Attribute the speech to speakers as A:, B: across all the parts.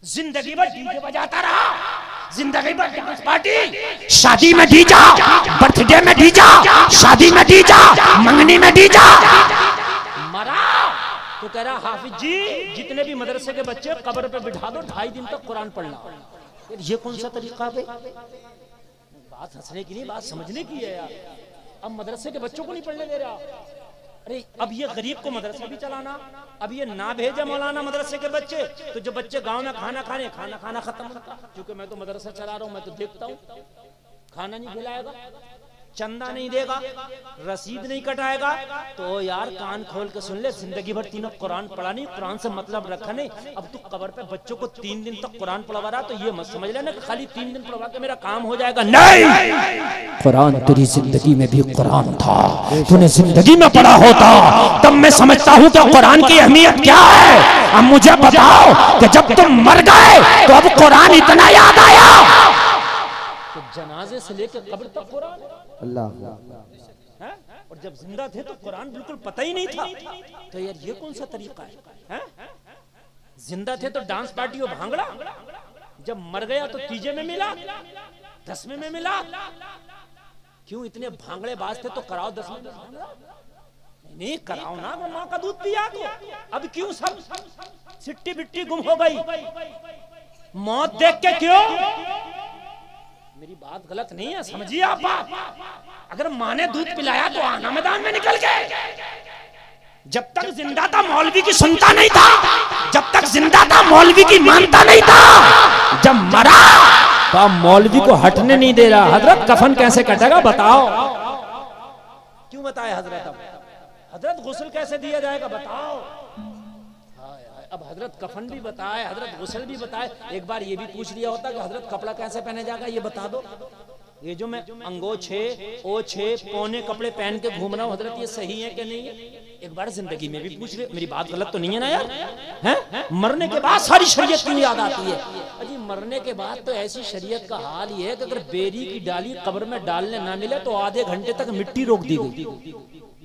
A: जिंदगी भर डीजे बजाता रहा, जिंदगी भर डांस पार्टी, शादी में डीजा, बर्थडे में डीजा, शादी में डीजा, मंगनी में डीजा। मरा तो कह रहा हाफिज जी जितने भी मदरसे के बच्चे कब्र पे बिठा दो, 2.5 दिन तक कुरान पढ़ना। ये कौन सा तरीका है? बात हंसने की नहीं, बात समझने की है यार। अब मदरसे के बच्चों को नहीं पढ़ने दे रहा। अरे अब ये गरीब को मदरसा भी चलाना, अब ये ना भेजे मौलाना मदरसे के बच्चे, तो जो बच्चे गांव में खाना खाना खत्म होता। क्योंकि मैं तो मदरसा चला रहा हूं, मैं तो देखता हूं, खाना नहीं खिलाएगा, चंदा नहीं देगा, रसीद नहीं कटाएगा। तो यार कान खोल के सुन ले, जिंदगी भर तीनों कुरान पढ़ा नहीं, कुरान से मतलब रखा नहीं, अब तू कब्र पे बच्चों को 3 दिन तक कुरान पढ़वा रहा, तो ये मत समझ लेना कि खाली 3 दिन पढ़वा के मेरा काम हो जाएगा। नहीं, कुरान तेरी जिंदगी में भी कुरान था, तूने जिंदगी में पढ़ा होता तब मैं समझता हूँ कि कुरान की अहमियत क्या है। अब मुझे बताओ कि जब तुम मर गए तो अब कुरान इतना याद आया? तो जनाजे से लेकर कब्र तक कुरान, अल्लाह। और जब जिंदा थे तो कुरान बिल्कुल पता ही नहीं था। तो यार ये कौन सा तरीका है? जिंदा थे तो डांस पार्टी और भांगड़ा, जब मर गया तो तीजे में मिला, 10वें में मिला। क्यों इतने भांगड़े बाज थे तो कराओ 10वें में भांगड़ा, नहीं कराओ ना, वो माँ का दूध पिया तो। अब क्यों सब सिट्टी बिट्टी गुम हो गई? मौत देख के क्यों? मेरी बात गलत नहीं है, समझिए आप बात। अगर माँ ने दूध पिलाया तो आना मैदान में निकल गए। जब तक जिंदा था मौलवी की सुनता नहीं था, जब तक जिंदा था मौलवी की मानता नहीं था, जब मरा तो मौलवी को हटने नहीं दे रहा। हजरत कफन कैसे कटेगा बताओ? क्यों बताए हजरत? हजरत गुस्ल कैसे दिया जाएगा बताओ? अब हजरत कफन भी बताए, हजरत गुस्ल भी बताए। एक बार ये भी पूछ लिया होता कि हजरत कपड़ा कैसे पहने जाएगा ये बता दो। ये जो मैं अंगोछे ओछे पौने कपड़े पहन के घूम रहा हूँ हजरत, ये सही है कि नहीं है? एक बार जिंदगी में भी पूछ ले। मेरी बात गलत तो नहीं है ना यार? हैं? मरने के बाद सारी शरीयत क्यों याद आती है? अजी मरने के बाद तो ऐसी शरीयत का हाल ये है कि अगर बेरी की डाली कब्र में डालने ना मिले तो आधे घंटे तक मिट्टी रोक दी गई।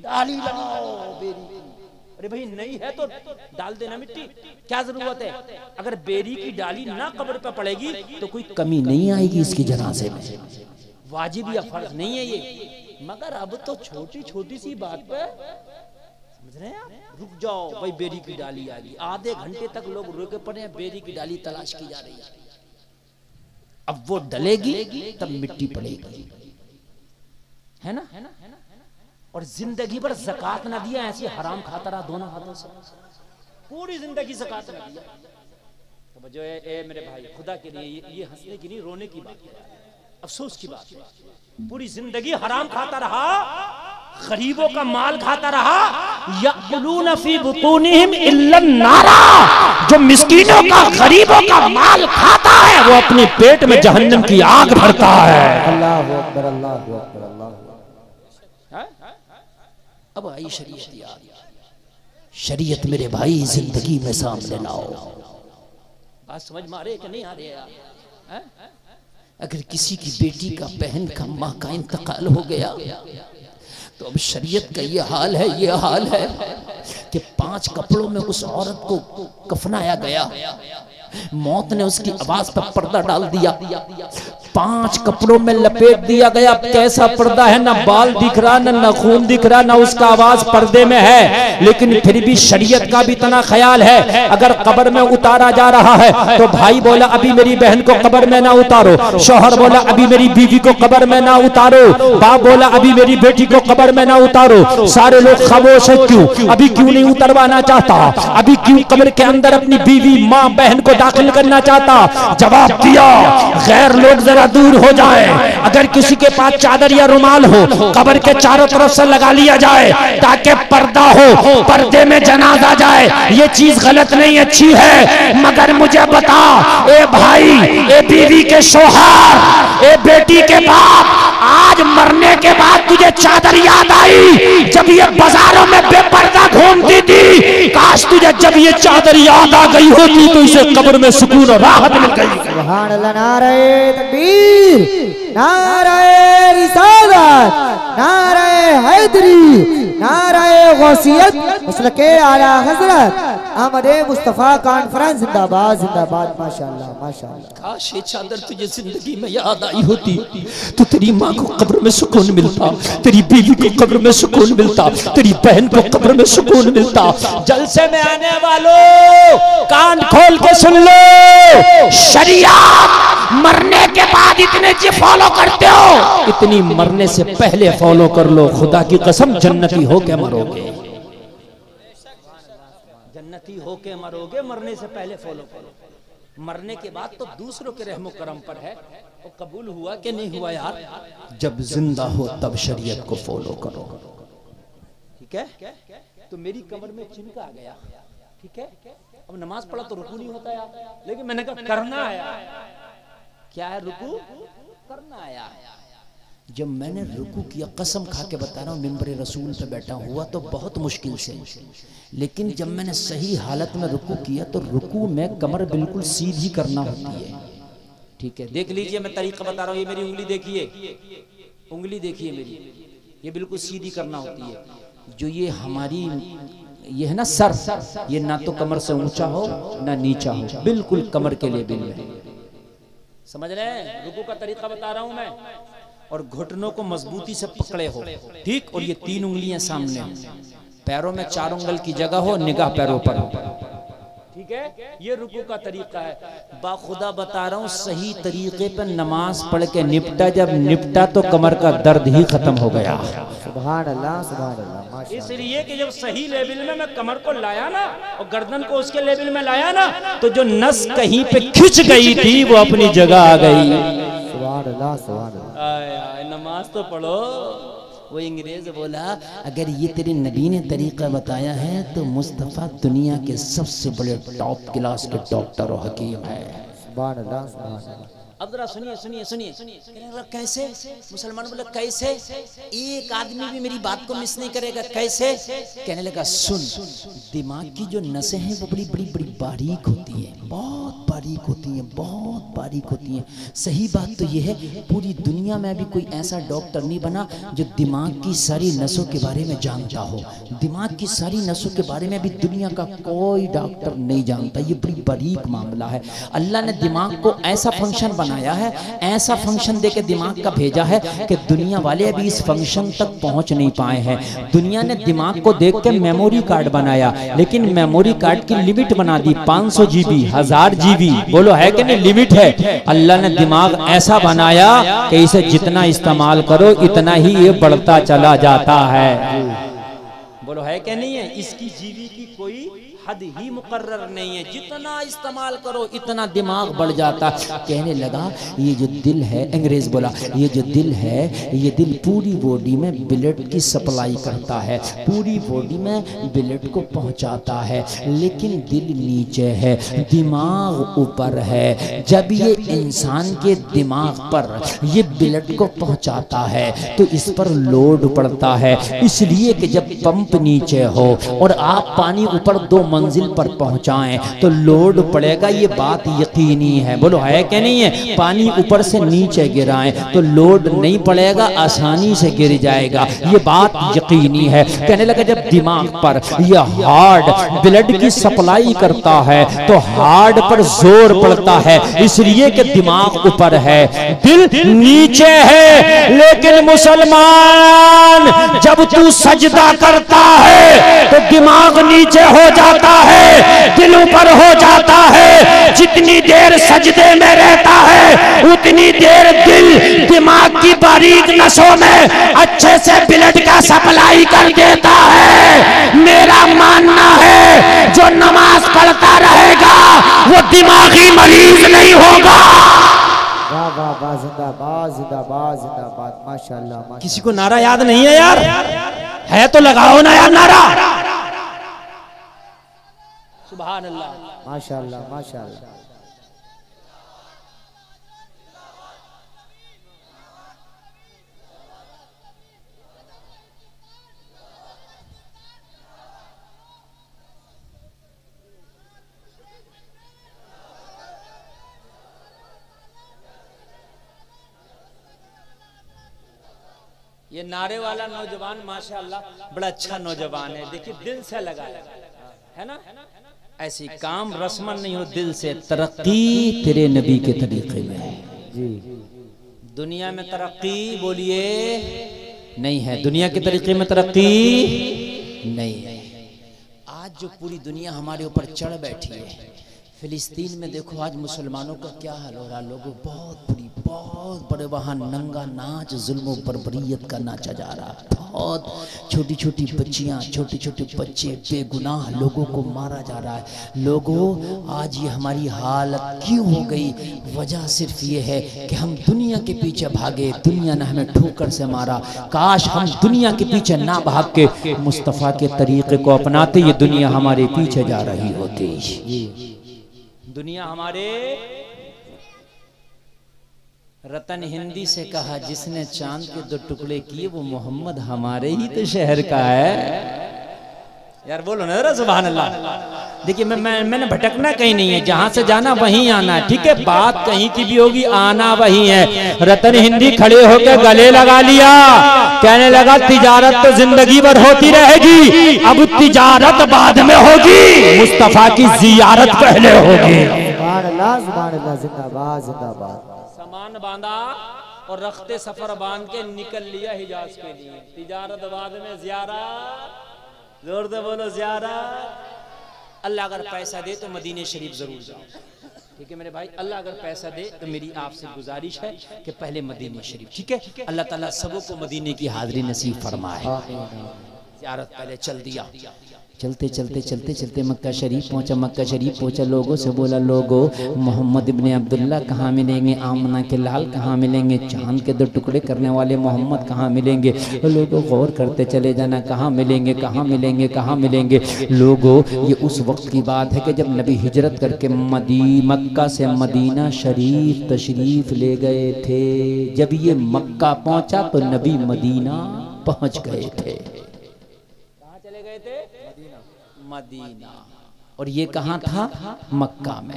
A: डाली लगाओ बेरी, अरे भाई नहीं है तो डाल देना मिट्टी, क्या जरूरत है? अगर बेरी की डाली ना कब्र पे पड़ेगी तो कोई कमी नहीं आएगी इसकी जनाजे में। वाजिब या फर्ज नहीं है ये। मगर अब तो छोटी छोटी सी बात पे समझ रहे हैं आप, रुक जाओ भाई बेरी की डाली आ गई, आधे घंटे तक लोग रुके पड़े हैं, बेरी की डाली तलाश की जा रही है। अब वो डलेगी तब मिट्टी पड़ेगी, है ना? और जिंदगी भर ज़कात ना दिया, ऐसी हराम खाता रहा दोनों हाथों से, पूरी जिंदगी ज़कात ना दिया। तो जो ए मेरे भाई खुदा के लिए ये हंसने की नहीं रोने की बात है, अफसोस की बात है। पूरी जिंदगी हराम खाता रहा, गरीबों का माल खाता रहा। यअकुलून फी बुतूनिहिम इल्लन नारा, जो मिस्कीनों का गरीबों का माल खाता है वो अपने पेट में जहन्नम की आग भरता है। अल्लाहु अकबर, अल्लाहु अकबर, अल्लाहु। अब आई शरीयत याद, शरीयत मेरे भाई जिंदगी में सामने लाओ। बात समझ में आ रही है कि नहीं आ रही है यार? अगर किसी की बेटी का, बहन का, माँ का इंतकाल हो गया तो अब शरीयत का ये हाल है, ये हाल है कि 5 कपड़ों में उस औरत को कफनाया गया। मौत ने उसकी आवाज पर पर्दा डाल दिया, 5 कपड़ों में लपेट दिया गया। कैसा पर्दा है, ना बाल दिख रहा, ना खून दिख रहा, ना उसका आवाज पर्दे में है। लेकिन फिर भी शरीयत का भी इतना ख्याल है, अगर कब्र में उतारा जा रहा है तो भाई बोला अभी मेरी बहन को कब्र में ना उतारो, शौहर बोला अभी मेरी बीवी को कब्र में ना उतारो, बाप बोला अभी मेरी बेटी को कब्र में ना उतारो। सारे लोग खामोश है, क्यों? अभी क्यों नहीं उतरवाना चाहता? अभी क्यों कब्र के अंदर अपनी बीवी, माँ, बहन को दाखिल करना चाहता? जवाब दिया, गैर लोग जरा दूर हो जाए। अगर किसी के पास चादर या रुमाल हो, कब्र के चारों तरफ से लगा लिया जाए ताकि पर्दा हो, पर्दे में जनाजा जाए। ये चीज गलत नहीं, अच्छी है। मगर मुझे बता, ए भाई, ए बीवी के शौहर, ए बेटी के बाप, आज मरने के बाद तुझे चादर याद आई जब ये बाजारों में बेपर्दा घूमती थी? काश तुझे जब ये चादर याद आ गई होती तो इसे कब्र में सुकून और राहत मिल गई। सुभान अल्लाह, नारे तकबीर, नारे रिसालत, नारे हैदरी, नारे गौसियत, मुसलके आला हजरत
B: अहमदे मुस्तफ़ा कॉन्फ्रेंस जिंदाबाद जिंदाबाद। माशाअल्लाह माशाअल्लाह।
A: काश ये चादर तुझे जिंदगी में याद आई होती तो तेरी माँ को कब्र में सुकून मिलता, तेरी बीवी को कब्र में सुकून मिलता, तेरी बहन को कब्र में सुकून मिलता। जलसे में आने वालों कान खोल के सुन लो, शरीयत मरने के बाद इतने जी फॉलो करते हो, इतनी मरने से पहले फॉलो कर लो। खुदा की कसम जन्नती होके मरोगे, जन्नती होके मरोगे, मरने से पहले फॉलो करो। मरने के बाद तो दूसरों के रहमो करम पर है। वो कबूल हुआ कि नहीं हुआ यार? जब जिंदा हो तब शरीयत को फॉलो करो, ठीक है? तो मेरी कमर में चिनका आ गया, ठीक है? अब नमाज पढ़ा तो रुकू नहीं होता यार, लेकिन मैंने कहा करना आया। क्या है? रुकू करना आया। जब मैंने रुकू किया, कसम खा के बता रहा हूँ, मिंबर रसूल पे बैठा हुआ तो बहुत मुश्किल से, लेकिन जब मैंने सही हालत में रुकू किया तो रुकू में कमर बिल्कुल सीधी करना होती है, ठीक है? देख लीजिए, मैं तरीका बता रहा हूँ। ये मेरी उंगली देखिए, उंगली देखिए मेरी, ये बिल्कुल सीधी करना होती है। जो ये हमारी ये है ना सर, ये ना तो कमर से ऊंचा हो ना नीचा हो, बिल्कुल कमर के लिए बिल्कुल, समझ रहे हैं? रुकू का तरीका बता रहा हूं मैं। और घुटनों को मजबूती से पकड़े हो, ठीक? और ये 3 उंगलियां सामने, पैरों में 4 उंगल की जगह हो, निगाह पैरों पर हो, ठीक है? ये रुकू का तरीका है। बाखुदा बता रहा हूँ, सही तरीके पर नमाज पढ़ के निपटा, जब निपटा तो कमर का दर्द ही खत्म हो गया।
B: सुभान अल्लाह सुभान अल्लाह।
A: इसलिए कि जब सही लेवल में मैं कमर को लाया ना और गर्दन को उसके लेवल में लाया ना, तो जो नस कहीं पे खिंच गई थी वो अपनी जगह आ गई।
B: सुभान अल्लाह सुभान अल्लाह।
A: नमाज तो पढ़ो। वो अंग्रेज बोला, अगर ये तेरे नबी ने तरीका बताया है तो मुस्तफ़ा दुनिया के सबसे बड़े टॉप क्लास के डॉक्टर और हकीम है।
B: सुभान अल्लाह सुभान अल्लाह।
A: अब जरा सुनिए सुनिए सुनिए। कैसे? मुसलमान बोले कैसे? एक आदमी भी मेरी बात को मिस नहीं करेगा। कैसे? कहने लगा सुन, दिमाग की जो नसें हैं वो बड़ी बड़ी बड़ी बारीक होती हैं, बहुत बारीक होती हैं, बहुत बारीक होती हैं। सही बात तो ये है, पूरी दुनिया में अभी कोई ऐसा डॉक्टर नहीं बना जो दिमाग की सारी नसों के बारे में जानता हो। दिमाग की सारी नसों के बारे में अभी दुनिया का कोई डॉक्टर नहीं जानता। ये बड़ी बारीक मामला है। अल्लाह ने दिमाग को ऐसा फंक्शन बनाया है, ऐसा फंक्शन देके दिमाग का भेजा है कि दुनिया वाले अभी इस फंक्शन तक पहुंच नहीं पाए हैं। दुनिया ने दिमाग को देख के मेमोरी कार्ड बनाया, लेकिन मेमोरी कार्ड की लिमिट बना दी 500 GB, 1000 GB। बोलो है कि नहीं? लिमिट है। अल्लाह ने दिमाग ऐसा बनाया कि इसे जितना इस्तेमाल करो इतना ही ये बढ़ता चला जाता है। बोलो है कि नहीं है? इसकी जीबी की कोई हद ही मुकर्रर नहीं है, जितना इस्तेमाल करो इतना दिमाग बढ़ जाता। कहने लगा ये जो दिल है, अंग्रेज बोला ये जो दिल है, ये दिल पूरी बॉडी में ब्लड की सप्लाई करता है, पूरी बॉडी में ब्लड को पहुंचाता है, लेकिन दिल नीचे है, दिमाग ऊपर है। जब ये इंसान के दिमाग पर ये ब्लड को पहुंचाता है तो इस पर लोड पड़ता है, इसलिए कि जब पंप नीचे हो और आप पानी ऊपर 2 मंजिल पर पहुंचाएं तो लोड पड़ेगा। ये बात यकीनी है। बोलो है कि नहीं है? पानी ऊपर से नीचे गिराएं तो लोड नहीं पड़ेगा, आसानी से गिर जाएगा। ये बात यकीनी है। कहने लगा जब दिमाग पर यह हार्ट ब्लड की सप्लाई करता है तो हार्ट पर जोर पड़ता है, इसलिए कि दिमाग ऊपर है, दिल नीचे है। लेकिन मुसलमान जब तू सजदा करता है तो दिमाग नीचे हो जाता है, दिल ऊपर हो जाता है। जितनी देर सजदे में रहता है उतनी देर दिल दिमाग की बारीक नसों में अच्छे से ब्लड का सप्लाई कर देता है। मेरा मानना है जो नमाज पढ़ता रहेगा वो दिमागी मरीज नहीं होगा।
B: वाह वाह वाह, जिंदाबाद जिंदाबाद जिंदाबाद। माशाल्लाह माशाल्लाह।
A: किसी को नारा याद नहीं है यार? है तो लगाओ ना यार नारा। सुभान अल्लाह,
B: माशाल्लाह माशाल्लाह।
A: ये नारे वाला नौजवान माशाअल्लाह बड़ा अच्छा नौजवान है। देखिए दिल से लगा है ना, ऐसी काम रस्मन नहीं हो, दिल से तरक्की तेरे नबी के तरीके में है
B: जी।
A: दुनिया में तरक्की बोलिए नहीं है, दुनिया के तरीके में तरक्की नहीं है। आज जो पूरी दुनिया हमारे ऊपर चढ़ बैठी है, फिलिस्तीन में देखो आज मुसलमानों का क्या हाल हो रहा। लोगों बहुत बड़े वहाँ नंगा नाच जुल्म बर्बरियत का नाचा जा रहा। बहुत छोटी छोटी बच्चियाँ, छोटे छोटे बच्चे बेगुनाह लोगों को मारा जा रहा है। लोगों आज ये हमारी हालत क्यों हो गई? वजह सिर्फ ये है कि हम दुनिया के पीछे भागे, दुनिया ने हमें ठोकर से मारा। काश हम दुनिया के पीछे ना भाग के मुस्तफ़ा के तरीके को अपनाते, ये दुनिया हमारे पीछे जा रही होती। दुनिया हमारे रतन हिंदी से कहा, जिसने चांद के 2 टुकड़े किए वो मोहम्मद हमारे ही तो शहर का है। यार बोलो ना जरा सुभान अल्लाह। देखिए मैंने भटकना कहीं नहीं है, जहां से जाना वहीं आना है, ठीक है। बात कहीं की भी होगी, आना वहीं है। रतन हिंदी खड़े होकर गले लगा लिया, कहने लगा तिजारत तो जिंदगी भर होती रहेगी, अब तिजारत बाद में होगी, मुस्तफा की जियारत पहले होगी।
B: सुभान अल्लाह, जिंदाबाद जिंदाबाद।
A: सामान बांधा और रखते सफर बांध के निकल लिया हिजाज के लिए। तिजारत बाद में ज़ियारत, जोर से बोलो ज़ियारत। अल्लाह अगर पैसा दे तो मदीने शरीफ जरूर जाओ, ठीक है मेरे भाई। अल्लाह अगर पैसा दे तो मेरी आपसे गुजारिश है कि पहले मदीने शरीफ, ठीक है। अल्लाह ताला सबों को मदीने की हाजिरी नसीब फरमाए। ज़ियारत पहले चल दिया, चलते चलते चलते चलते मक्का शरीफ पहुंचा। मक्का शरीफ पहुंचा, लोगों से बोला, लोगों मोहम्मद इब्ने अब्दुल्ला कहाँ मिलेंगे? आमना के लाल कहाँ मिलेंगे? चांद के 2 टुकड़े करने वाले मोहम्मद कहाँ मिलेंगे? लोगों गौर करते चले जाना, कहाँ मिलेंगे, कहाँ मिलेंगे, कहाँ मिलेंगे। लोगों ये उस वक्त की बात है कि जब नबी हिजरत करके मक्का से मदीना शरीफ तशरीफ ले गए थे। जब ये मक्का पहुंचा तो नबी मदीना पहुंच गए थे। कहाँ चले गए थे? मदीना। और ये कहां था? मक्का में।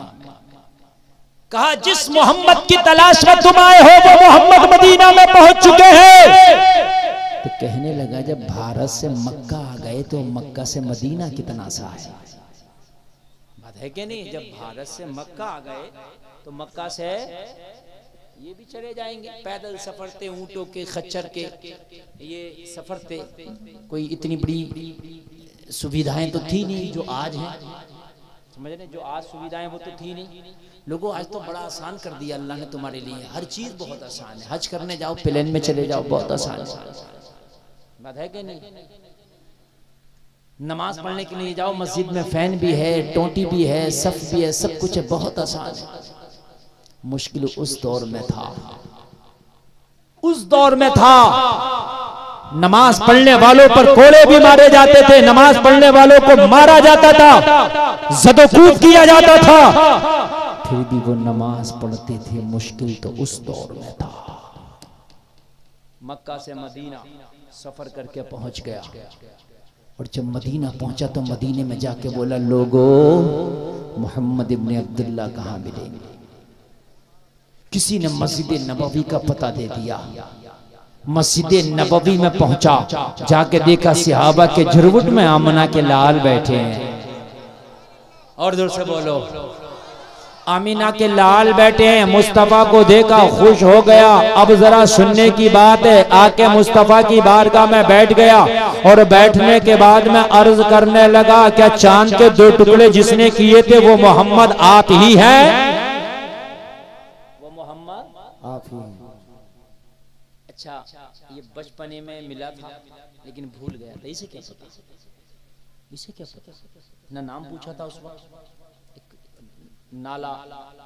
A: कहा जिस मोहम्मद की तलाश में तुम आए हो वो मोहम्मद मदीना में पहुंच चुके हैं। तो कहने लगा जब भारत से मक्का आ गए तो मक्का से मदीना कितना सा है? बात है कि नहीं? जब भारत से मक्का आ गए तो मक्का से ये भी चले जाएंगे। पैदल सफर थे, ऊंटों के, खच्चर के ये सफर थे। कोई इतनी बड़ी सुविधाएं तो थी नहीं जो आज हैं, समझ रहे? जो आज सुविधाएं वो तो थी नहीं। लोगों आज तो बड़ा आसान कर दिया अल्लाह ने तुम्हारे लिए, हर चीज बहुत आसान है। हज करने जाओ प्लेन में चले जाओ, बहुत आसान है। बात है कि नहीं? नमाज पढ़ने के लिए जाओ, मस्जिद में फैन भी है, टोटी भी है, सफ भी है, सब कुछ है, बहुत आसान है। मुश्किल उस दौर में था, उस दौर में था नमाज पढ़ने वालों पर कोड़े भी मारे जाते थे, नमाज पढ़ने वालों को मारा जाता था, ज़दोकूब किया जाता था, फिर भी वो नमाज पढ़ते थे। मुश्किल तो उस दौर में था। मक्का से मदीना सफर करके पहुंच गया, और जब मदीना पहुंचा तो मदीने में जाके बोला, लोगों मोहम्मद इब्ने अब्दुल्ला कहाँ मिलेंगे? किसी ने मस्जिद नबवी का पता दे दिया। मस्जिद नबवी में पहुंचा, जाके देखा सहाबा के झुरमुट में आमना के लाल बैठे हैं। और जोर से बोलो, आमीना के लाल बैठे हैं। मुस्तफा को देखा, खुश हो गया। अब जरा सुनने की बात है। आके मुस्तफा की बारगाह में बैठ गया, और बैठने के बाद में अर्ज करने लगा, क्या चांद के 2 टुकड़े जिसने किए थे वो मोहम्मद आप ही हैं? वो मोहम्मद
B: आप ही हैं।
A: अच्छा, ये बचपने में मिला था लेकिन भूल गया था। इसे क्या पता? इसे क्या पता? ना नाम पूछा था उस वक्त। नाला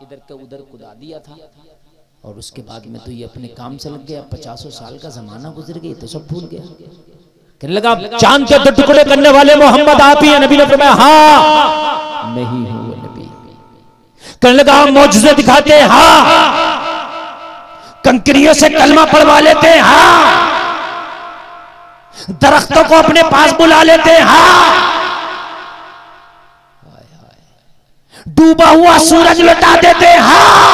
A: इधर का उधर कुदा दिया था, और उसके बाद में तो ये अपने काम से लग गया। 50 साल का जमाना गुजर गया तो सब भूल गया। कहने लगा, चांद के 2 टुकड़े करने वाले मोहम्मद आप ही हैं? नबी ने फरमाया, हाँ मैं ही हूं वो नबी। कहने लगा, मौजज़े दिखाते हैं? हाँ। कंकरियों से कलमा पढ़वा लेते हैं? हाँ। दरख्तों को अपने पास बुला लेते हैं? हाँ। डूबा हुआ सूरज लौटा देते हैं? हाँ।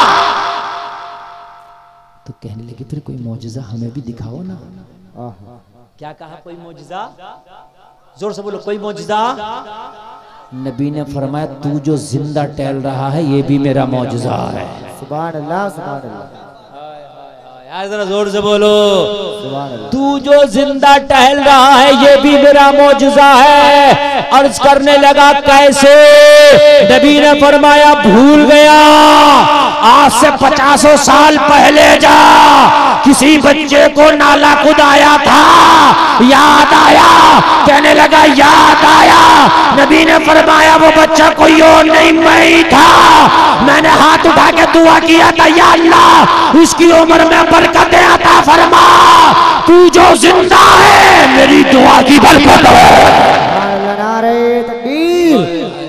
A: तो कहने लगे, फिर कोई मौजज़ा हमें भी दिखाओ ना। क्या कहा? कोई मौजज़ा? जोर से बोलो, कोई मौजज़ा? नबी ने फरमाया तू जो जिंदा टहल रहा है ये भी मेरा मौजज़ा है।
B: सुभान अल्लाह, सुभान अल्लाह,
A: जरा जोर से बोलो।
B: सुभान अल्लाह।
A: तू जो जिंदा टहल रहा है ये भी मेरा मौजज़ा है। अर्ज करने लगा कैसे? नबी ने फरमाया भूल गया, आज से 50 साल पहले जा किसी बच्चे को नाला खुदाया था, याद आया, कहने लगा याद आया। नबी ने फरमाया वो बच्चा कोई और नहीं मैं ही था। मैंने हाथ उठा के दुआ किया था, या अल्लाह इसकी उम्र में बरकत अता फरमा, तू जो जिंदा है मेरी दुआ की बरकत है।
B: नारे तकबीर,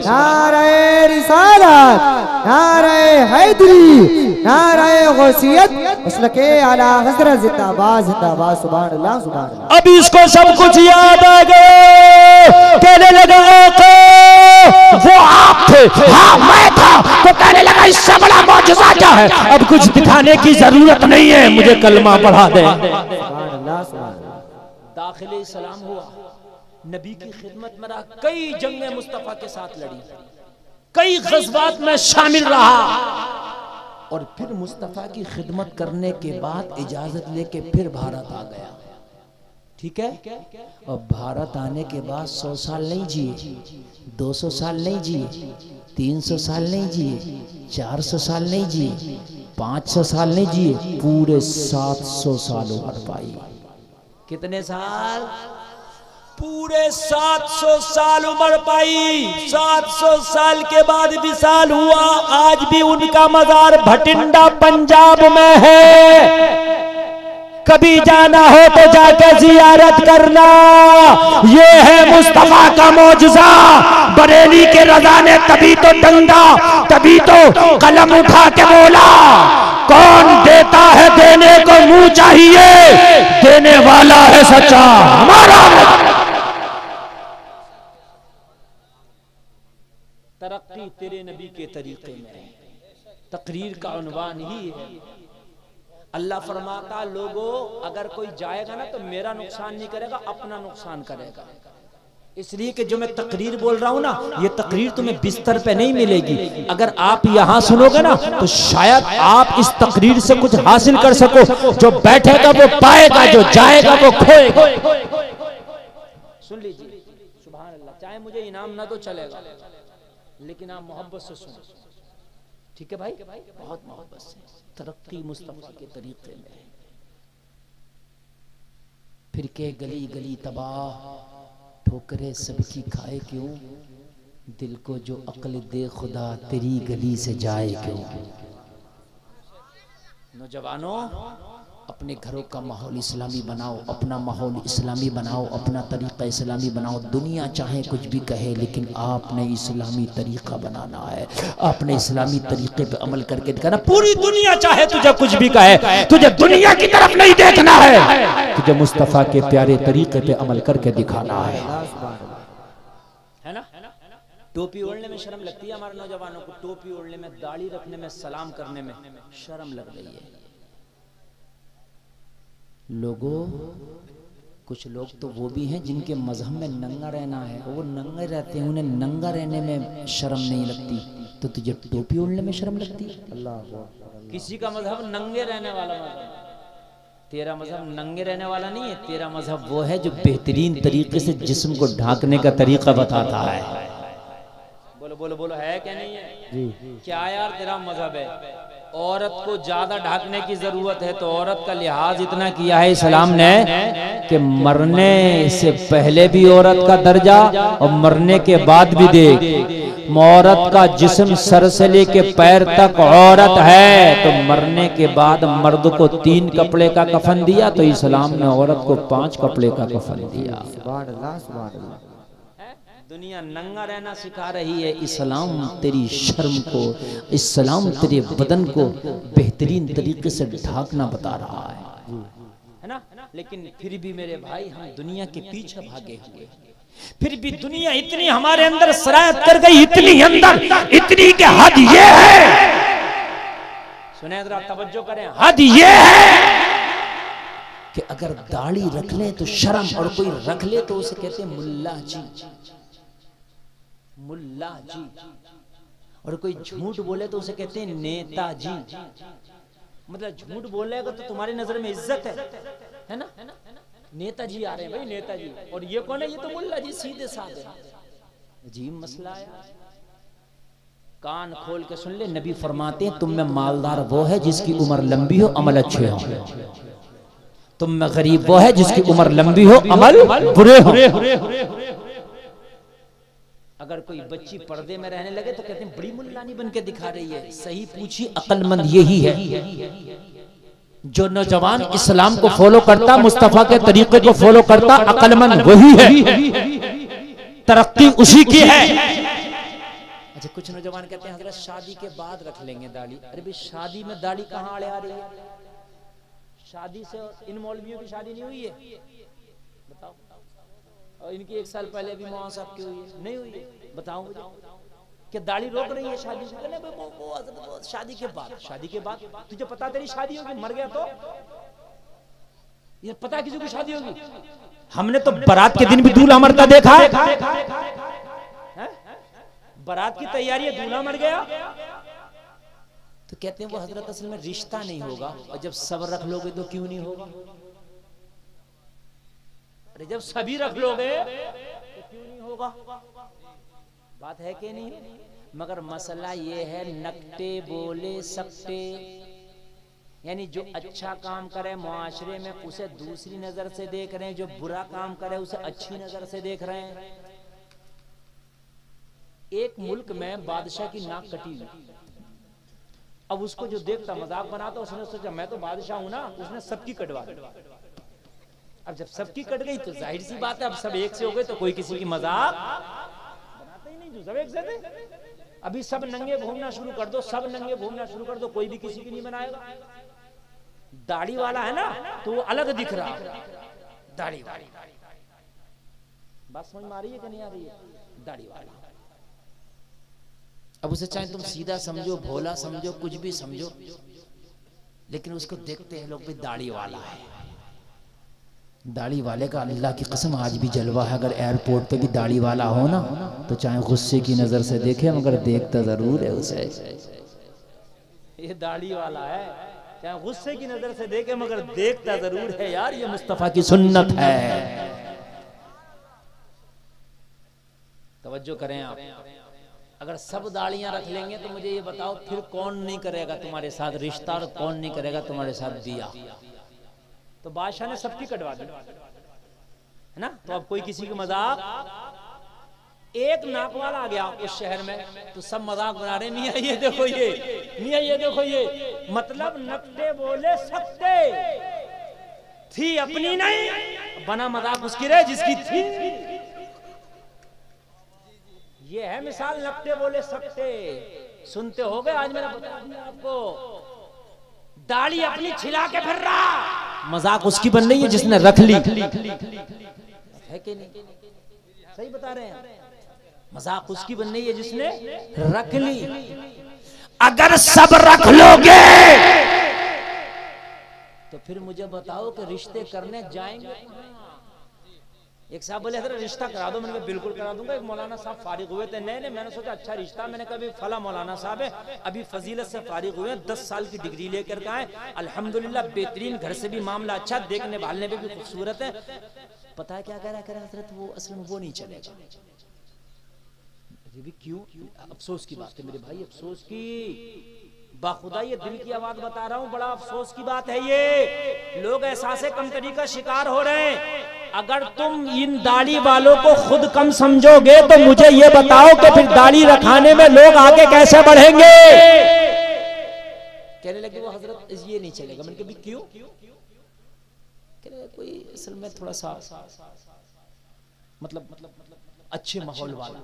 B: नारे रिसालत, नारे हैदरी, नारे गौसियत, मसलके आला हज़रत जिंदाबाद, जिंदाबाद, सुभान अल्लाह, सुभान अल्लाह।
A: अब इसको सब कुछ याद आ गए, कहने लगा वो आप थे, हाँ मैं था। तो कहने लगा इससे बड़ा मौजज़ा क्या है? अब कुछ दिखाने की जरूरत नहीं है, मुझे कलमा पढ़ा दे।
B: सुभान अल्लाह, सुभान अल्लाह।
A: दाखिले इस्लाम हुआ, नबी की खिदमत में रहा, कई जंगें मुस्तफा के साथ लड़ी, कई गज़वात में शामिल रहा और फिर मुस्तफा की खिदमत करने के बाद इजाजत लेके फिर भारत आ गया। ठीक है, और भारत आने के बाद 100 साल नहीं जिए, 200 साल नहीं जिए, 300 साल नहीं जिए, 400 साल नहीं जिए, 500 साल नहीं जिए, पूरे 700 साल उम्र पाई। कितने साल? पूरे 700 साल उम्र पाई। 700 साल के बाद विशाल हुआ। आज भी उनका मजार भटिंडा पंजाब में है, कभी जाना हो तो जाके जियारत करना। ये है मुस्तफा का मौजज़ा। बरेली के रज़ा ने तभी तो डंडा, तभी तो कलम उठा के बोला, कौन देता है देने को मुंह चाहिए, देने वाला है सच्चा हमारा। तरक्की तेरे नबी के तरीके में, तकरीर का उन्वान ही है। अल्लाह फरमाता लोगों अगर कोई जाएगा ना तो मेरा नुकसान नहीं करेगा, अपना नुकसान करेगा। इसलिए कि जो मैं तकरीर बोल रहा हूं ना, ये तकरीर तुम्हें बिस्तर पे नहीं मिलेगी। अगर आप यहां सुनोगे ना तो शायद आप इस तकरीर से कुछ हासिल कर सको। जो बैठेगा वो पाएगा, जो जाएगा वो खोएगा। सुन लीजिए, सुभान अल्लाह। चाहे मुझे इनाम ना तो चलेगा, लेकिन आप मोहब्बत से सुनो, ठीक है भाई? बहुत मोहब्बत से। तरक्की मुस्तफा के तरीके में। फिर के गली गली तबाह, ठोकरे सबकी खाए क्यों, दिल को जो अक्ल दे खुदा तेरी गली से जाए क्यों। नौजवानों अपने घरों का माहौल इस्लामी बनाओ, अपना माहौल इस्लामी बनाओ, अपना तरीका इस्लामी बनाओ। दुनिया चाहे कुछ भी कहे, लेकिन आपने इस्लामी तरीका बनाना है। आपने इस्लामी तरीके पे अमल करके दिखाना। पूरी दुनिया चाहे तुझे कुछ भी कहे, तुझे दुनिया की तरफ नहीं देखना है, तुझे मुस्तफा के प्यारे तरीके पे अमल करके दिखाना है ना? टोपी ओढ़ने में शर्म लगती है हमारे नौजवानों को, टोपी ओढ़ने में, दाढ़ी रखने में, सलाम करने में शर्म लग रही है। लोगों कुछ लोग तो वो भी हैं जिनके मजहब में नंगा रहना है, वो नंगे रहते हैं, उन्हें नंगा रहने में शर्म नहीं लगती, तो तुझे टोपी ओढ़ने में शर्म लगती है? अल्लाह। किसी का मजहब नंगे रहने वाला मजहब, तेरा मजहब नंगे रहने वाला नहीं है। तेरा मजहब वो है जो बेहतरीन तरीके से जिस्म को ढांकने का तरीका बताता है। बोलो बोलो बोलो, है क्या नहीं है? जी। क्या यार तेरा मजहब है औरत को ज्यादा ढांकने की जरूरत है, तो औरत का लिहाज इतना किया है इस्लाम ने कि मरने से पहले भी औरत का दर्जा और मरने के बाद भी देख। औरत का जिस्म सर से लेके पैर तक औरत है, तो मरने के बाद मर्द को 3 कपड़े का कफन दिया, तो इस्लाम ने औरत को 5 कपड़े का कफन दिया।
B: सुभान अल्लाह, सुभान अल्लाह।
A: दुनिया नंगा रहना सिखा रही है, इस्लाम तेरी शर्म को, इस्लाम तेरे बदन को बेहतरीन तरीके से ढांकना बता रहा है ना? लेकिन फिर भी मेरे भाई हम दुनिया के पीछे भागे हुए, फिर भी दुनिया इतनी हमारे अंदर सरायत कर गई, इतनी अंदर, इतनी के हद ये है, सुने जरा तवज्जो करें, हद ये है कि अगर दाढ़ी रख ले तो शर्म, और कोई रख ले तो उसे कहते हैं मुल्ला जी। मुल्ला जी, और कोई झूठ बोले तो उसे कहते हैं नेताजी। मतलब झूठ बोलेगा तो तुम्हारी नजर में इज्जत है ना। नेताजी आ रहे हैं भाई, नेताजी। और ये कौन है? ये तो मुल्ला जी, सीधे साधे। अजीब मसला आया। कान खोल के सुन ले, नबी फरमाते हैं तुम में मालदार वो है जिसकी उम्र लंबी हो, अमल अच्छे हो। तुम में गरीब वो है जिसकी उम्र लंबी हो, अमल बुरे हो। अगर कोई बच्ची पर्दे में रहने लगे तो कहते हैं बड़ी मुल्लानी बन के दिखा रही है। सही पूछी, अक्लमंद यही है जो नौजवान इस्लाम को फॉलो करता, मुस्तफा के तरीके को फॉलो करता, अक्लमंद वही है, तरक्की उसी की है। अच्छा, कुछ नौजवान कहते हैं हजरत शादी के बाद रख लेंगे दाढ़ी। अरे भाई, शादी में दाढ़ी कहाँ आड़े आ रही है? शादी से इन मौलवियों की शादी नहीं हुई है, बताओ। और इनकी 1 साल पहले भी मौलाना साहब की हुई है, नहीं हुई है? बताओ मुझे, कि दाढ़ी रोक रही है शादी से? वो शादी के बाद, शादी के बाद तुझे पता तेरी शादी होगी, मर गया तो ये पता किसी की शादी होगी? हमने तो बारात के दिन भी दूल्हा मरता देखा है। बारात की तैयारी है, दूल्हा मर गया। तो कहते हैं वो हजरत असल में रिश्ता नहीं होगा, और जब सब रख लोगे तो क्यों नहीं होगा? अरे जब सभी रख लोगे तो क्यों नहीं होगा? बात है कि नहीं? मगर मसला ये है, नकटे बोले सकते, यानी जो अच्छा काम करे मुआशरे में उसे दूसरी नजर से देख रहे हैं, जो बुरा काम करे उसे अच्छी नजर से देख रहे हैं। एक मुल्क में बादशाह की नाक कटी हुई। अब उसको जो देखता मजाक बनाता, उसने सोचा मैं तो बादशाह हूं ना, उसने सबकी कटवा दी। अब जब सबकी कट गई तो जाहिर सी बात है, अब सब एक से हो गए तो कोई किसी की मजाक बनाता ही नहीं, जो सब एक से थे। अभी सब नंगे घूमना शुरू कर दो, सब नंगे घूमना शुरू कर दो, कोई भी किसी की नहीं बनाएगा। दाढ़ी वाला है ना तो वो अलग दिख रहा, दाढ़ी वाली। बात समझ में आ रही है कि नहीं आ रही है? दाढ़ी वाला। अब उसे चाहे तुम सीधा समझो, भोला समझो, कुछ भी समझो, लेकिन उसको देखते हैं लोग भी दाढ़ी वाला है। दाढ़ी वाले का अल्लाह की कसम आज भी जलवा है। अगर एयरपोर्ट पे भी दाढ़ी वाला हो ना तो चाहे गुस्से की नजर से देखे, मगर देखता जरूर है उसे। ये दाढ़ी वाला है, चाहे गुस्से की नजर से देखे मगर देखता जरूर है। यार ये मुस्तफा की सुन्नत है। तवज्जो करें आप। अगर सब दाढ़ियां रख लेंगे तो मुझे ये बताओ फिर कौन नहीं करेगा तुम्हारे साथ रिश्ता, और कौन नहीं करेगा तुम्हारे साथ दिया? तो बादशाह ने सबकी कटवा दी है ना। तो अब कोई किसी की मजाक, एक नाक वाला आ गया उस शहर में तो सब मजाक बना रहे, मियां ये देखो ये, मियां ये देखो ये। मतलब नकटे बोले सकते थी अपनी नहीं, बना मजाक उसकी रहे जिसकी थी। ये है मिसाल नकटे बोले सकते। सुनते हो गए, आज मैंने बता दिया आपको। दाढ़ी अपनी छिला के फिर रहा, मजाक उसकी बन रही है जिसने रख ली, है कि नहीं? सही बता रहे हैं, मजाक उसकी बन रही है जिसने रख ली। अगर सब रख लोगे तो फिर मुझे बताओ कि रिश्ते करने जाएंगे। एक साहब बोले हजरत रिश्ता करा दो, मैंने बिल्कुल करा दूंगा। एक मौलाना साहब फारिग हुए थे नए, मैंने सोचा अच्छा रिश्ता, मैंने कहा फला मौलाना साहब है अभी फजीलत से फारिग हुए, 10 साल की डिग्री लेकर के आए, अल्हम्दुलिल्लाह बेहतरीन, घर से भी मामला अच्छा, देखने भालने में भी खूबसूरत है। पता है क्या कह रहा है हजरत? वो असल में वो नहीं चलेगा। ये भी क्यों? अफसोस की बात है मेरे भाई, अफसोस की, बाखुदा ये दिल की आवाज बता रहा हूँ, बड़ा अफसोस की बात है। ये लोग एहसास कमतरी का शिकार हो रहे हैं। अगर तुम इन दाढ़ी वालों को खुद कम समझोगे तो मुझे ये बताओ कि फिर दाढ़ी रखाने में लोग आगे कैसे बढ़ेंगे? कहने लगे वो हजरत ये नहीं चलेगा। मैंने कहा क्यों? कहने कोई असल में थोड़ा सा मतलब अच्छे माहौल वाला,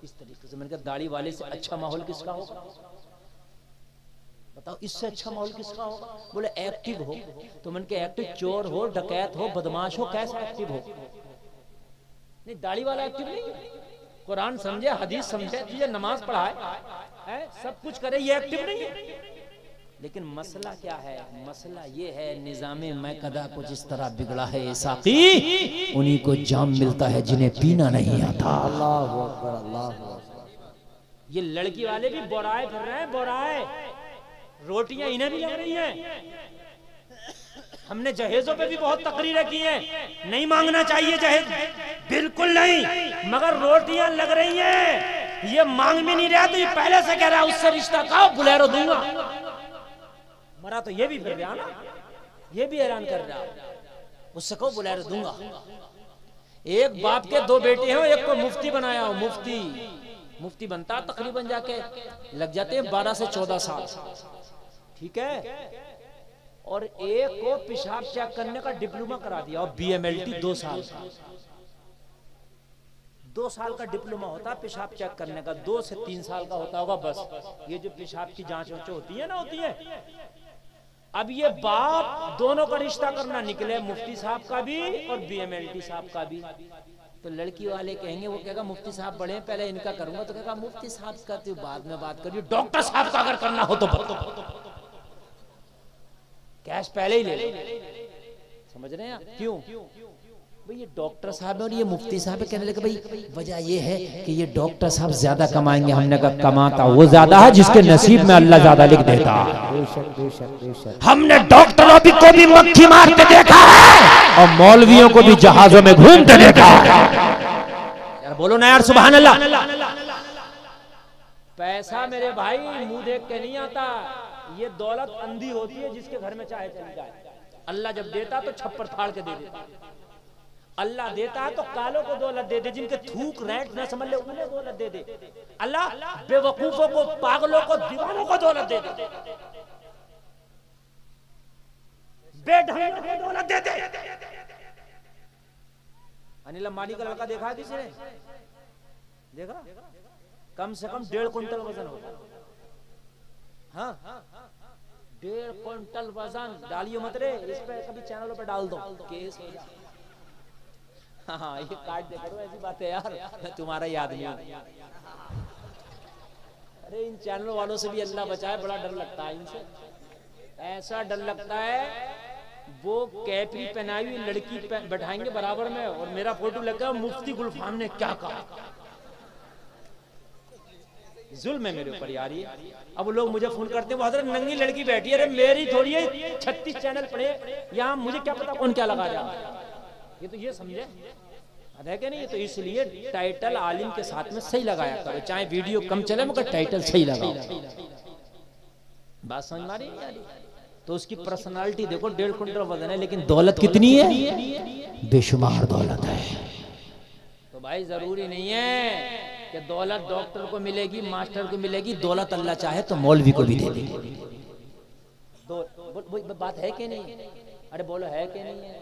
A: इस तरीके से। मैंने कहा दाढ़ी वाले से अच्छा माहौल किसका होगा? बताओ, इससे अच्छा माहौल किसका होगा? बोले एक्टिव हो। तो मैंने कहा एक्टिव चोर हो, डकैत हो, बदमाश हो, कैसा एक्टिव हो? नहीं, दाढ़ी वाला एक्टिव नहीं है। कुरान समझे, हदीस समझे, तुझे नमाज पढ़ाए, सब कुछ करे, ये एक्टिव नहीं है। लेकिन मसला क्या है? मसला ये है निज़ामे मैकदा को जिस तरह बिगड़ा है साकी, उन्हीं को जाम मिलता है जिन्हें पीना नहीं आता। अल्लाह हू अकबर, अल्लाह हू अकबर। ये लड़की वाले भी बोराए फिर रहे हैं, बोराए। रोटियां इन्हें भी लग रही हैं। हमने जहेजों पे भी बहुत तकरीरें की हैं, नहीं मांगना चाहिए जहेज, बिल्कुल नहीं, मगर रोटियां लग रही हैं। ये मांग भी नहीं रहा तो ये पहले से कह रहा है उससे रिश्ता कहो, बुलेरो दूंगा। मरा तो ये भी फिर रहा ना, ये भी हैरान कर रहा, उससे कहो बुलेरो दूंगा। एक बाप के दो बेटे हैं, एक को मुफ्ती बनाया हो, मुफ्ती बनता तकरीबन जाके लग जाते हैं 12 से 14 साल, ठीक है। और एक को पेशाब चेक करने का डिप्लोमा करा दिया और BMLT 2 साल का, 2 साल का डिप्लोमा होता है पेशाब चेक करने का, 2 से 3 साल का होता होगा बस। ये जो पेशाब की जांच होती है ना, होती है। अब ये बाप दोनों का रिश्ता करना निकले, मुफ्ती साहब का भी और BMLT साहब का भी। तो लड़की वाले कहेंगे, वो कहेगा मुफ्ती साहब बड़े हैं, पहले इनका करूंगा, तो कहेगा मुफ्ती साहब का तो बाद में बात करिए, डॉक्टर साहब का अगर करना हो तो कैश पहले ही ले लो। समझ रहे हैं आप? क्यों भाई, ये डॉक्टर साहब है और ये मुफ्ती साहब है। कहने लगे भाई वजह ये है कि ये डॉक्टर साहब ज्यादा कमाएंगे। हमने कहा कमाता वो ज्यादा है जिसके नसीब में अल्लाह ज्यादा लिख देता। हमने डॉक्टरों को भी मक्खी मारते देखा है और मौलवियों को भी जहाजों में घूमते देखा है। यार बोलो ना यार, सुभान अल्लाह। पैसा मेरे भाई मुंह देख के नहीं आता, ये दौलत अंधी होती है जिसके घर में चाहे चली जाए। अल्लाह जब देता तो छप्पर फाड़ के दे देता, अल्लाह देता है तो कालों को दौलत दे दे, जिनके थूक रैट न समझ ले उन्हें दौलत दे दे। अल्लाह बेवकूफों को, पागलों को, दीवानों को दौलत दे दे, बेढंगों को दौलत दे दे। अनिल अंबानी का लड़का देखा किसी ने? देखा? कम से कम 1.5 क्विंटल वजन होगा। हाँ 1.5 क्विंटल वजन। डालियो मत रे, इस पे कभी चैनलों पे डाल दो, केस हो जाए। हाँ ये काट दे करो, ऐसी बात है यार, मैं तुम्हारा याद नहीं। अरे इन चैनलों वालों से भी अल्लाह बचाए, बड़ा डर लगता है इनसे। ऐसा डर लगता है, वो कैपरी पहनाई हुई लड़की बैठाएंगे बराबर में और मेरा फोटो लगा, मुफ्ती गुलफाम ने क्या कहा। जुल्म है मेरे ऊपर यार ये। अब लोग मुझे फोन करते हैं, वो हजरत नंगी लड़की बैठी है, अरे मेरी थोड़ी है, 36 चैनल पड़े यहाँ, मुझे क्या पता कौन क्या लगा रहा। ये तो ये समझे है कि नहीं? तो इसलिए टाइटल आलिम के साथ में सही लगाया करो, चाहे वीडियो कम चले मगर टाइटल सही लगाओ। बात समझ मारी? तो उसकी पर्सनालिटी देखो, 1.5 क्विंटल वजन है, लेकिन दौलत कितनी है? बेशुमार दौलत है। तो भाई जरूरी नहीं है कि दौलत डॉक्टर को मिलेगी, मास्टर को मिलेगी, दौलत अल्लाह चाहे तो मौलवी को भी दे देगी। बात है कि नहीं? अरे बोलो है कि नहीं है?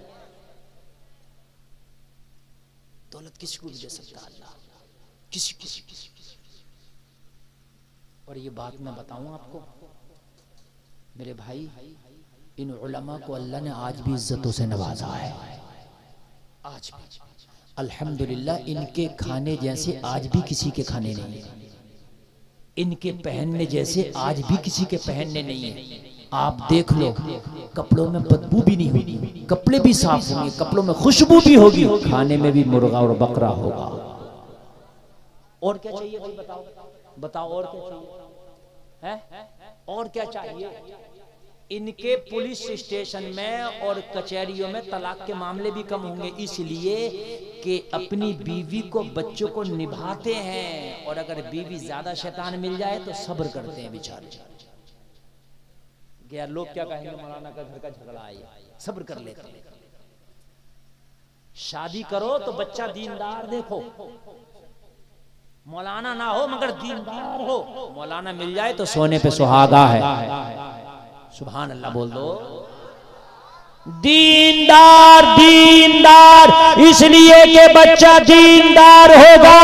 A: दौलत किसी को भी दे सकता अल्लाह, किसी। और ये बात मैं बताऊं आपको मेरे भाई, इन उलमा को अल्लाह ने आज भी इज्जतों से नवाजा है। आज भी अल्हम्दुलिल्लाह, इनके खाने जैसे आज भी किसी के खाने नहीं है, इनके पहनने जैसे आज भी किसी के पहनने नहीं है। आप देख लो, कपड़ों में बदबू भी नहीं होगी, कपड़े भी साफ होंगे, कपड़ों में खुशबू भी होगी, खाने में भी मुर्गा और बकरा होगा। और क्या चाहिए भाई? बताओ और क्या चाहिए है? और क्या चाहिए? इनके पुलिस स्टेशन में और कचहरियों में तलाक के मामले भी कम होंगे, इसलिए कि अपनी बीवी को, बच्चों को निभाते हैं। और अगर बीवी ज्यादा शैतान मिल जाए तो सब्र करते हैं बेचारे। यार लोग क्या कहेंगे, मौलाना का घर का झगड़ा है, सब्र कर लेते हैं। शादी करो तो बच्चा दीनदार देखो, मौलाना ना हो मगर दीनदार हो। मौलाना मिल जाए तो सोने पे सुहागा है। सुभान अल्लाह बोल दो। दीनदार इसलिए कि बच्चा दीनदार होगा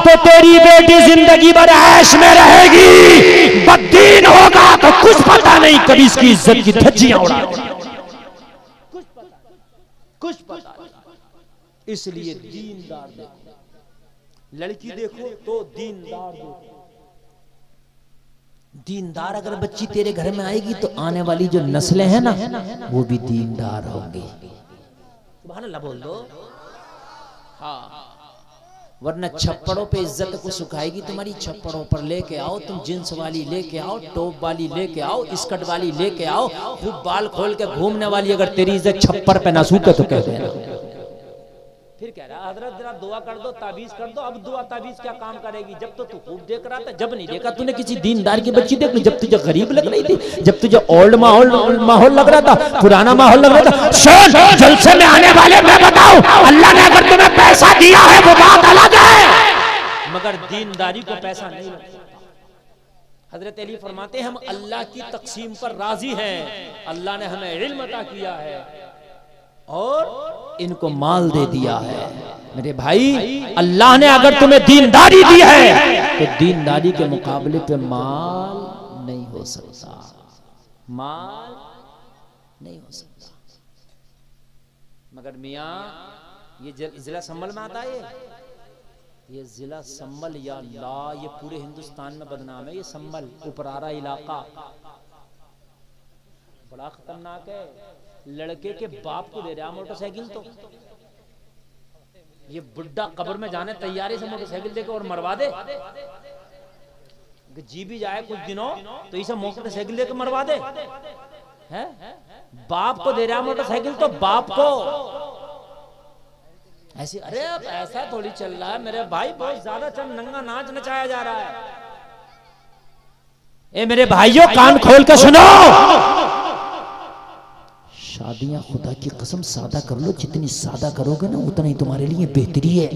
A: तो तेरी बेटी जिंदगी भर ऐश में रहेगी, बददीन होगा तो कुछ पता नहीं, कभी इसकी इज्जत की धज्जियां उड़ा, कुछ पता। इसलिए दीनदार देखो, लड़की देखो तो दीनदार देखो। दीनदार अगर बच्ची तेरे घर में आएगी तो आने वाली जो नस्लें हैं ना, वो भी दीनदार होंगी। सुभान अल्लाह बोल दो। हाँ वरना छप्पड़ों पे इज्जत को सुखाएगी तुम्हारी। छप्पड़ों पर लेके आओ, तुम जींस वाली लेके आओ, टॉप वाली लेके आओ, स्कर्ट वाली लेके आओ, खूब बाल खोल के घूमने वाली, अगर तेरी इज्जत छप्पर पे ना सूखे तो कह देना। फिर कह रहा हजरत जरा दुआ कर दो, ताबीज कर दो। अब दुआ ताबीज क्या काम करेगी? जब तो तू खूब देख रहा था, जब नहीं देखा तूने किसी दीनदार की बच्ची देख ली, जब तुझे गरीब लग रही थी, जब तुझे ओल्ड माहौल लग रहा था, पुराना माहौल लग रहा था। सुन, जलसे में आने वाले मैं बताऊं, अल्लाह ने अगर तुम्हें पैसा दिया है वो बात अलग है, मगर दीनदारी को पैसा नहीं लगता। हजरत अली फरमाते हैं हम अल्लाह की तकसीम पर राजी हैं। अल्लाह ने हमें इल्म अता किया है और इनको माल दे दिया है। मेरे भाई, अल्लाह ने अगर तुम्हें दीनदारी दी है तो दीनदारी के मुकाबले पे माल नहीं हो सकता, माल नहीं हो सकता। मगर मियाँ, ये जिला संभल में आता है, ये जिला संभल या ला, ये पूरे हिंदुस्तान में बदनाम है। ये संभल उपरारा इलाका बड़ा खतरनाक है। लड़के के बाप को दे रहा मोटरसाइकिल, तो ये बुड्ढा कब्र में जाने तैयारी से मोटरसाइकिल देकर और मरवा दे। जी भी जाए कुछ दिनों तो इसे मोटरसाइकिल देकर मरवा दे। है बाप को दे रहा मोटरसाइकिल, तो बाप को ऐसी। अरे अब ऐसा थोड़ी चल रहा है मेरे भाई, बहुत ज्यादा चल नंगा नाच नचाया जा रहा है। ए मेरे भाइयों, कान खोल के सुनो, शादियां खुदा की कसम सादा कर लो, जितनी सादा करोगे ना उतना ही तुम्हारे लिए बेहतरी है।